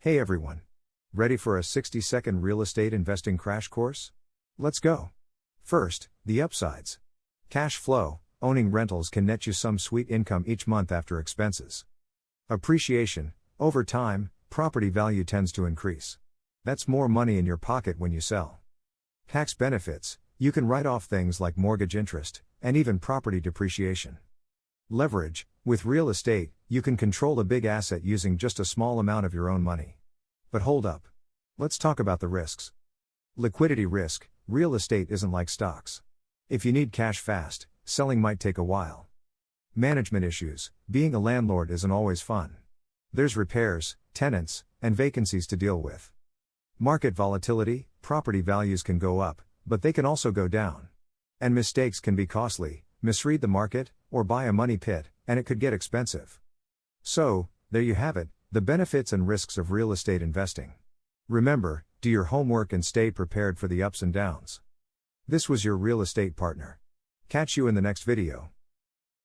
Hey everyone! Ready for a 60-second real estate investing crash course? Let's go! First, the upsides. Cash flow. Owning rentals can net you some sweet income each month after expenses. Appreciation. Over time, property value tends to increase. That's more money in your pocket when you sell. Tax benefits. You can write off things like mortgage interest, and even property depreciation. Leverage. With real estate, you can control a big asset using just a small amount of your own money. But hold up. Let's talk about the risks. Liquidity risk. Real estate isn't like stocks. If you need cash fast, selling might take a while. Management issues. Being a landlord isn't always fun. There's repairs, tenants, and vacancies to deal with. Market volatility. Property values can go up, but they can also go down. And mistakes can be costly. Misread the market, or buy a money pit, and it could get expensive. So, there you have it, the benefits and risks of real estate investing. Remember, do your homework and stay prepared for the ups and downs. This was your real estate partner. Catch you in the next video.